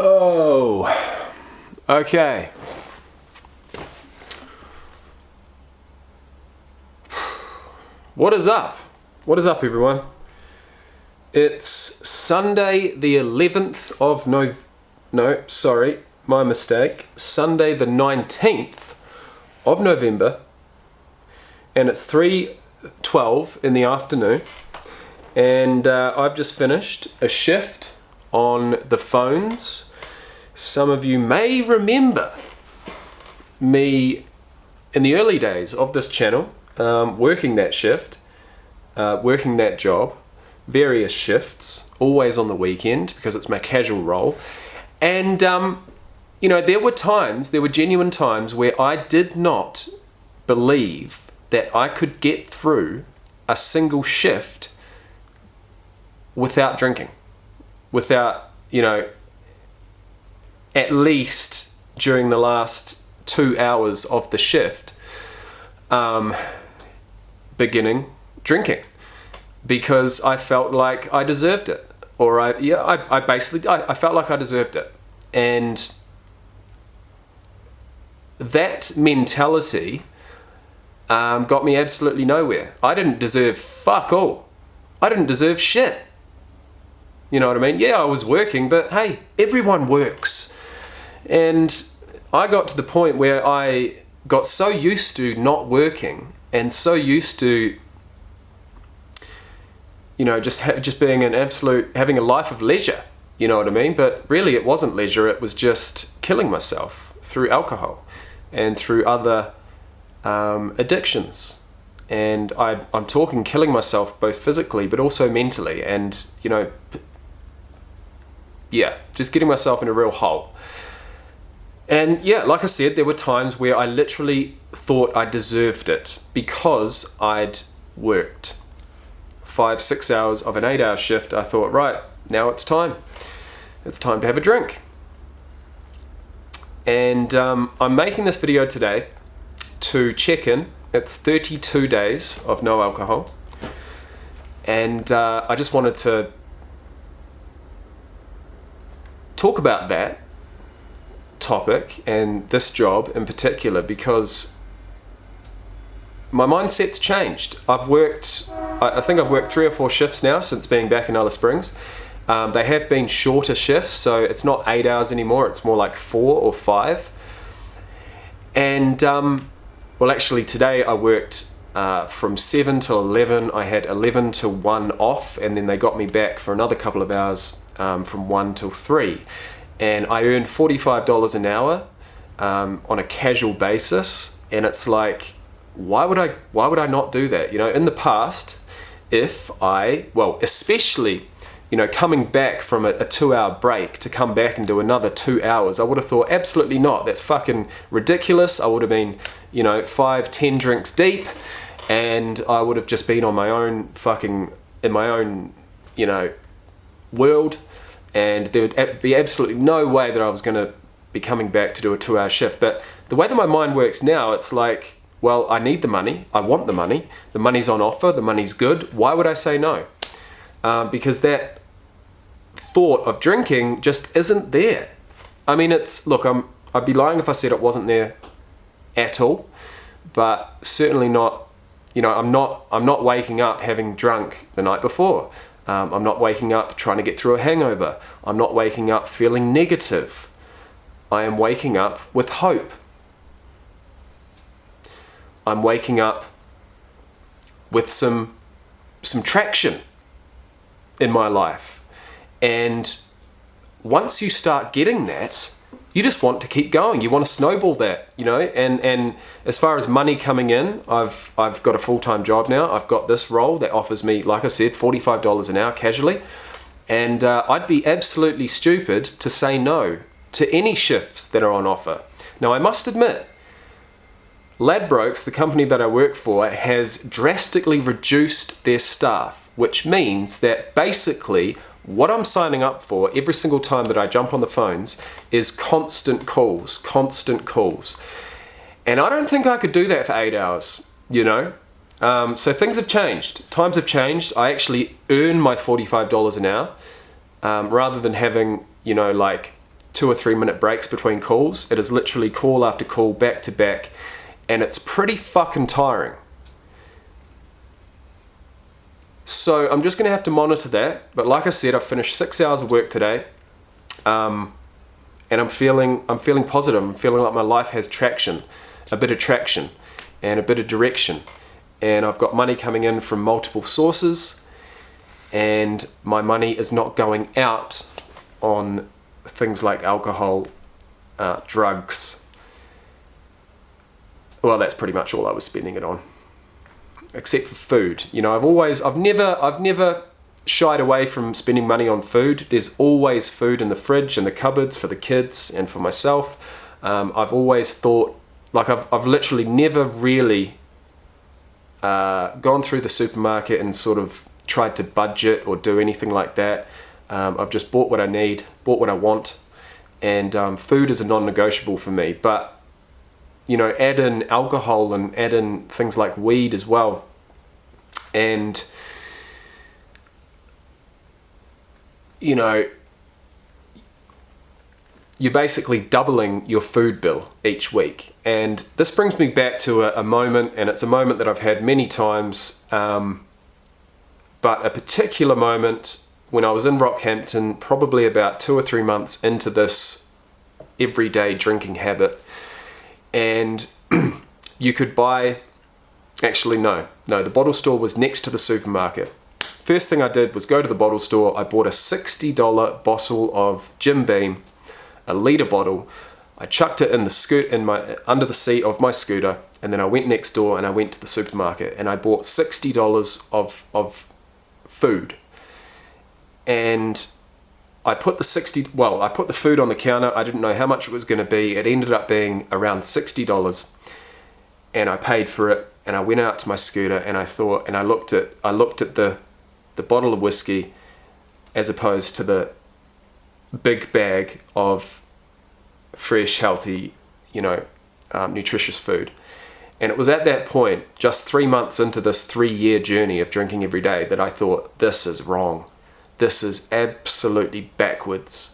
Oh, okay. What is up? What is up, everyone? It's Sunday the 11th of my mistake. Sunday the 19th of November, and it's 3:12 in the afternoon, and I've just finished a shift on the phones. Some of you may remember me in the early days of this channel, working that shift, working that job, various shifts, always on the weekend because it's my casual role. And there were genuine times where I did not believe that I could get through a single shift without drinking, without, at least during the last 2 hours of the shift, beginning drinking, because I felt like I deserved it, or I felt like I deserved it. And that mentality got me absolutely nowhere. I didn't deserve fuck all. I didn't deserve shit. You know what I mean? Yeah, I was working, but hey, everyone works. And I got to the point where I got so used to not working and so used to, just being having a life of leisure. You know what I mean? But really it wasn't leisure, it was just killing myself through alcohol and through other addictions. And I'm talking killing myself both physically but also mentally, and just getting myself in a real hole. And yeah, like I said, there were times where I literally thought I deserved it because I'd worked 5-6 hours of an 8-hour shift. I thought, right, now it's time to have a drink. And I'm making this video today to check in. It's 32 days of no alcohol, and I just wanted to talk about that topic and this job in particular, because my mindset's changed. I think I've worked 3 or 4 shifts now since being back in Alice Springs. They have been shorter shifts, so it's not 8 hours anymore, it's more like 4 or 5. And actually today I worked from 7 till 11. I had 11 to 1 off, and then they got me back for another couple of hours from 1 till 3. And I earned $45 an hour on a casual basis, and it's like, why would I not do that? In the past, especially coming back from a 2-hour break to come back and do another 2 hours, I would have thought, absolutely not, that's fucking ridiculous. I would have been 5-10 drinks deep, and I would have just been on my own in my own world, and there would be absolutely no way that I was going to be coming back to do a 2-hour shift. But the way that my mind works now, it's like, well, I need the money, I want the money's on offer, the money's good, why would I say no? Because that thought of drinking just isn't there. I mean, I'd be lying if I said it wasn't there at all, but certainly not, I'm not waking up having drunk the night before. I'm not waking up trying to get through a hangover. I'm not waking up feeling negative. I am waking up with hope. I'm waking up with some traction in my life. And once you start getting that, you just want to keep going. You want to snowball that, and as far as money coming in, I've got a full-time job now. I've got this role that offers me, like I said, $45 an hour casually, and I'd be absolutely stupid to say no to any shifts that are on offer. Now, I must admit, Ladbrokes, the company that I work for, has drastically reduced their staff, which means that basically what I'm signing up for every single time that I jump on the phones is constant calls. And I don't think I could do that for 8 hours, So things have changed. Times have changed. I actually earn my $45 an hour rather than having, 2 or 3 minute breaks between calls. It is literally call after call, back to back, and it's pretty fucking tiring. So I'm just going to have to monitor that. But like I said, I've finished 6 hours of work today, and I'm feeling positive. I'm feeling like my life has traction, a bit of traction, and a bit of direction. And I've got money coming in from multiple sources, and my money is not going out on things like alcohol, drugs. Well, that's pretty much all I was spending it on, except for food. You know, I've never shied away from spending money on food. There's always food in the fridge and the cupboards for the kids and for myself. I've always thought, like, I've literally never really gone through the supermarket and sort of tried to budget or do anything like that. I've just bought what I need, bought what I want, and food is a non-negotiable for me. But, you know, add in alcohol and add in things like weed as well, and, you know, you're basically doubling your food bill each week. And this brings me back to a moment, and it's a moment that I've had many times, but a particular moment when I was in Rockhampton, probably about 2 or 3 months into this everyday drinking habit. And you could buy, actually no, the bottle store was next to the supermarket. First thing I did was go to the bottle store. I bought a $60 bottle of Jim Beam, a litre bottle. I chucked it in the under the seat of my scooter, and then I went next door and I went to the supermarket and I bought $60 of food. And I put the food on the counter. I didn't know how much it was going to be. It ended up being around $60, and I paid for it. And I went out to my scooter and I looked at the bottle of whiskey as opposed to the big bag of fresh, healthy, you know, nutritious food. And it was at that point, just 3 months into this 3-year journey of drinking every day, that I thought, this is wrong. This is absolutely backwards.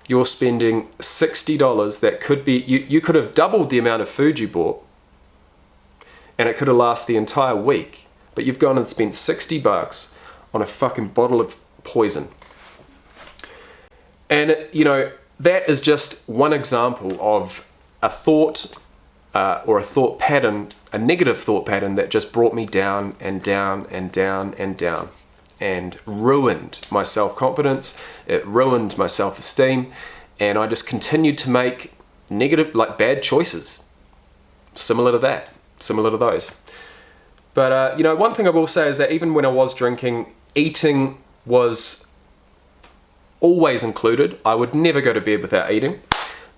You're spending $60 that could be, you could have doubled the amount of food you bought, and it could have lasted the entire week. But you've gone and spent $60 on a fucking bottle of poison. And, you know, that is just one example of a thought or a thought pattern, a negative thought pattern that just brought me down and down and down and down, and ruined my self-confidence. It ruined my self-esteem, and I just continued to make negative, like bad choices, similar to those. But, you know, one thing I will say is that even when I was drinking, eating was always included. I would never go to bed without eating,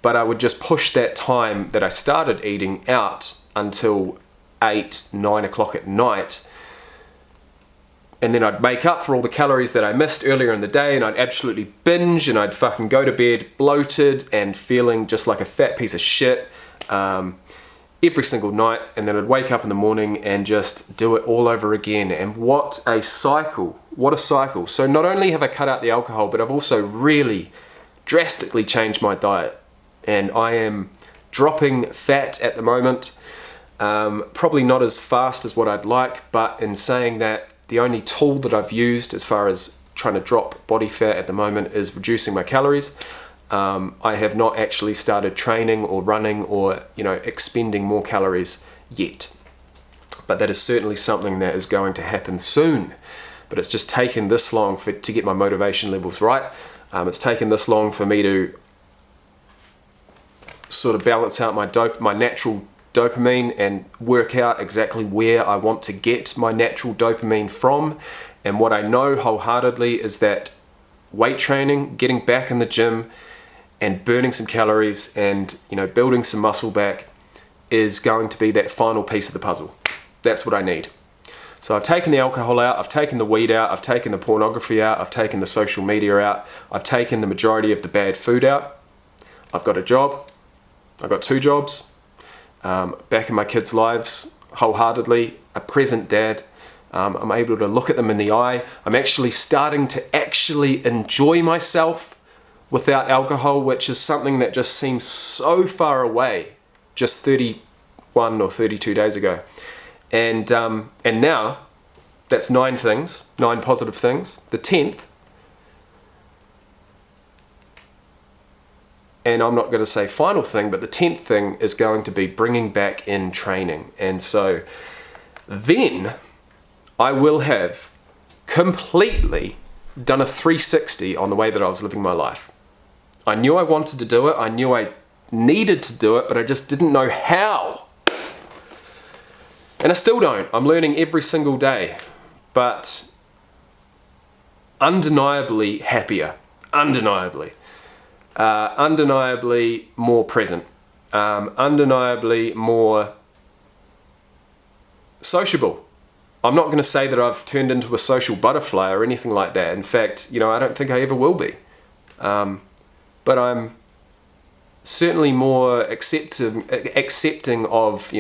but I would just push that time that I started eating out until 8, 9 o'clock at night. And then I'd make up for all the calories that I missed earlier in the day, and I'd absolutely binge, and I'd fucking go to bed bloated and feeling just like a fat piece of shit every single night. And then I'd wake up in the morning and just do it all over again. And what a cycle. What a cycle. So not only have I cut out the alcohol, but I've also really drastically changed my diet. And I am dropping fat at the moment. Probably not as fast as what I'd like, but in saying that, the only tool that I've used as far as trying to drop body fat at the moment is reducing my calories. I have not actually started training or running or, you know, expending more calories yet. But that is certainly something that is going to happen soon. But it's just taken this long to get my motivation levels right. It's taken this long for me to sort of balance out my natural dopamine and work out exactly where I want to get my natural dopamine from. And what I know wholeheartedly is that weight training, getting back in the gym and burning some calories and, you know, building some muscle back is going to be that final piece of the puzzle. That's what I need. So I've taken the alcohol out, I've taken the weed out, I've taken the pornography out, I've taken the social media out, I've taken the majority of the bad food out. I've got a job, I've got 2 jobs, back in my kids' lives wholeheartedly, a present dad. I'm able to look at them in the eye. I'm actually starting to enjoy myself without alcohol, which is something that just seems so far away just 31 or 32 days ago. And now that's 9 things, 9 positive things. The 10th, and I'm not going to say final thing, but the 10th thing is going to be bringing back in training. And so then I will have completely done a 360 on the way that I was living my life. I knew I wanted to do it. I knew I needed to do it, but I just didn't know how. And I still don't. I'm learning every single day, but undeniably happier, undeniably more present, undeniably more sociable. I'm not going to say that I've turned into a social butterfly or anything like that. In fact, I don't think I ever will be. But I'm certainly more accepting of,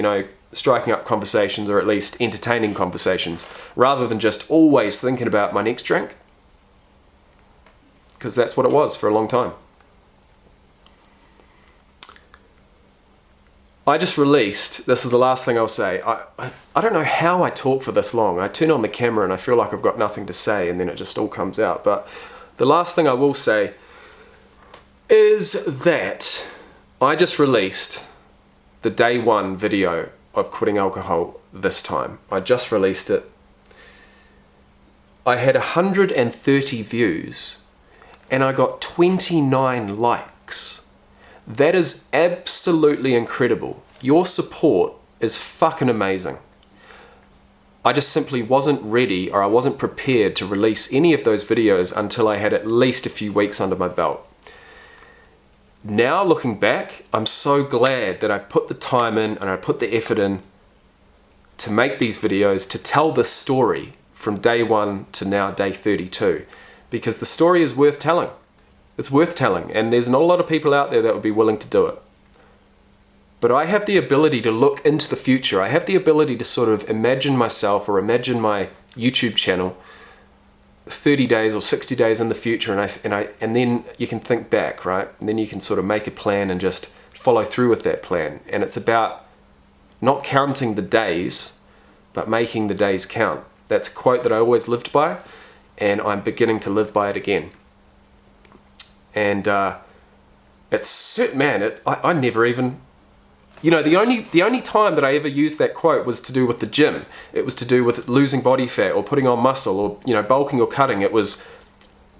striking up conversations, or at least entertaining conversations, rather than just always thinking about my next drink. Because that's what it was for a long time. I just released, this is the last thing I'll say, I don't know how I talk for this long. I turn on the camera and I feel like I've got nothing to say, and then it just all comes out. But the last thing I will say is that I just released the day 1 video of quitting alcohol this time. I just released it. I had 130 views and I got 29 likes. That is absolutely incredible. Your support is fucking amazing. I just simply wasn't ready, or I wasn't prepared to release any of those videos until I had at least a few weeks under my belt. Now looking back, I'm so glad that I put the time in and I put the effort in to make these videos, to tell this story from day 1 to now day 32, because the story is worth telling. It's worth telling, and there's not a lot of people out there that would be willing to do it. But I have the ability to look into the future. I have the ability to sort of imagine myself, or imagine my YouTube channel 30 days or 60 days in the future, and then you can think back, right? And then you can sort of make a plan and just follow through with that plan. And it's about not counting the days, but making the days count. That's a quote that I always lived by, and I'm beginning to live by it again. And it's, man, I never even, the only time that I ever used that quote was to do with the gym. It was to do with losing body fat or putting on muscle, or bulking or cutting. It was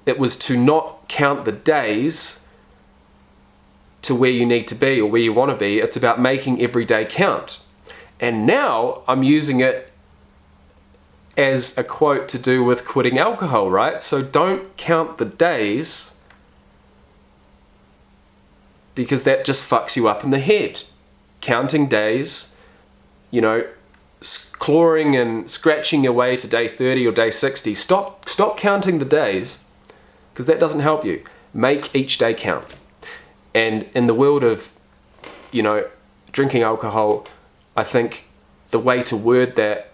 to not count the days to where you need to be or where you want to be. It's about making every day count. And now I'm using it as a quote to do with quitting alcohol, right? So don't count the days, because that just fucks you up in the head. Counting days, clawing and scratching your way to day 30 or day 60. Stop counting the days, because that doesn't help you. Make each day count. And in the world of, drinking alcohol, I think the way to word that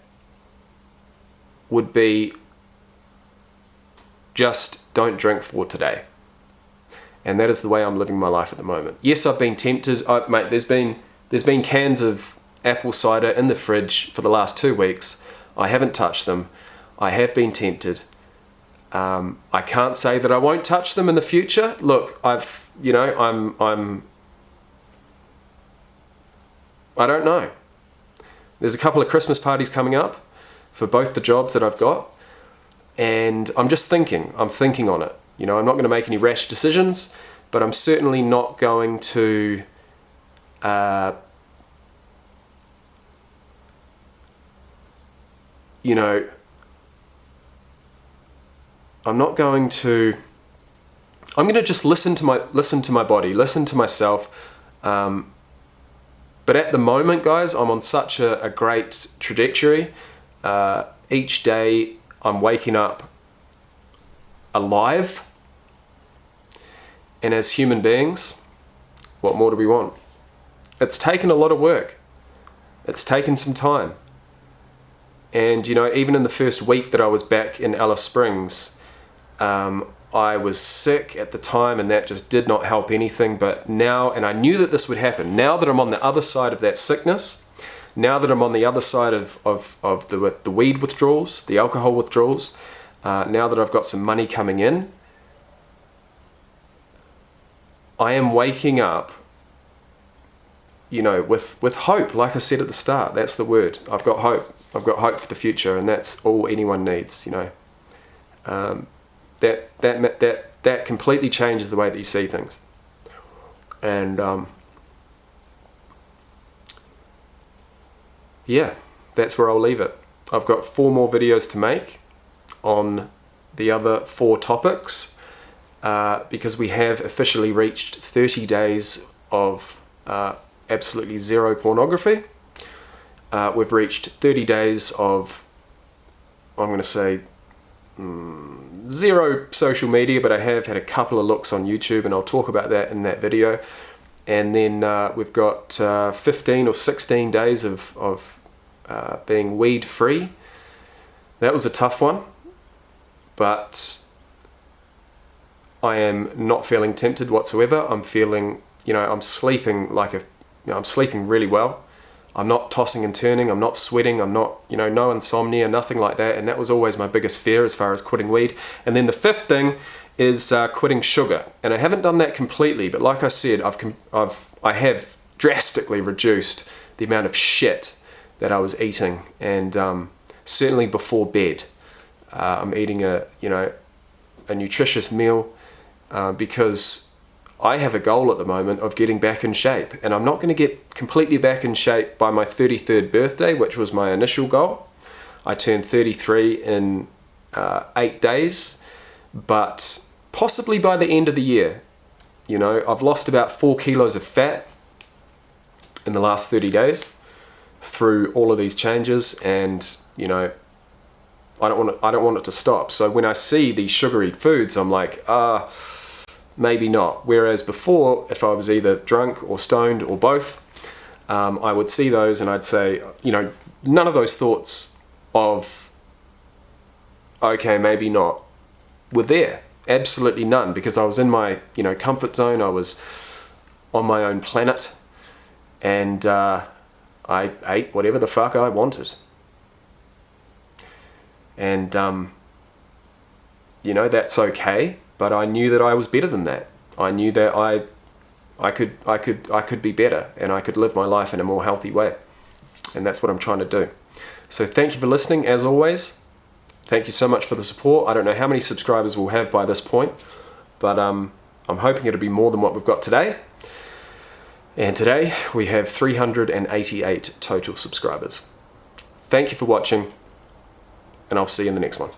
would be just don't drink for today. And that is the way I'm living my life at the moment. Yes, I've been tempted. Mate, there's been cans of apple cider in the fridge for the last 2 weeks. I haven't touched them. I have been tempted. I can't say that I won't touch them in the future. Look, I don't know. There's a couple of Christmas parties coming up for both the jobs that I've got, and I'm thinking on it. I'm not going to make any rash decisions, but I'm certainly not going to I'm going to just listen to my body, listen to myself. But at the moment, guys, I'm on such a great trajectory. Each day I'm waking up alive. And as human beings, what more do we want? It's taken a lot of work. It's taken some time. And, even in the first week that I was back in Alice Springs, I was sick at the time, and that just did not help anything. But now, and I knew that this would happen, now that I'm on the other side of that sickness, now that I'm on the other side of the weed withdrawals, the alcohol withdrawals, now that I've got some money coming in, I am waking up, you know, with hope. Like I said at the start, that's the word. I've got hope. I've got hope for the future, and that's all anyone needs, you know. That completely changes the way that you see things. And yeah, that's where I'll leave it. I've got 4 more videos to make on the other 4 topics, because we have officially reached 30 days of absolutely zero pornography. We've reached 30 days of, I'm going to say, zero social media, but I have had a couple of looks on YouTube, and I'll talk about that in that video. And then we've got 15 or 16 days of being weed free. That was a tough one, but I am not feeling tempted whatsoever. I'm feeling, you know, I'm sleeping I'm sleeping really well. I'm not tossing and turning, I'm not sweating, I'm not, you know, no insomnia, nothing like that. And that was always my biggest fear as far as quitting weed. And then the 5th thing is quitting sugar. And I haven't done that completely, but like I said, I have drastically reduced the amount of shit that I was eating. And certainly before bed, I'm eating a nutritious meal, because I have a goal at the moment of getting back in shape, and I'm not going to get completely back in shape by my 33rd birthday, which was my initial goal. I turned 33 in 8 days, but possibly by the end of the year. You know, I've lost about 4 kilos of fat in the last 30 days through all of these changes, and you know, I don't want it to stop. So when I see these sugary foods, I'm like, maybe not. Whereas before, if I was either drunk or stoned or both, I would see those and I'd say, you know, none of those thoughts of, okay, maybe not, were there. Absolutely none, because I was in my, you know, comfort zone. I was on my own planet, and I ate whatever the fuck I wanted. And, you know, that's okay. But I knew that I was better than that. I knew that I could be better, and I could live my life in a more healthy way. And that's what I'm trying to do. So thank you for listening, as always. Thank you so much for the support. I don't know how many subscribers we'll have by this point, but I'm hoping it'll be more than what we've got today. And today we have 388 total subscribers. Thank you for watching, and I'll see you in the next one.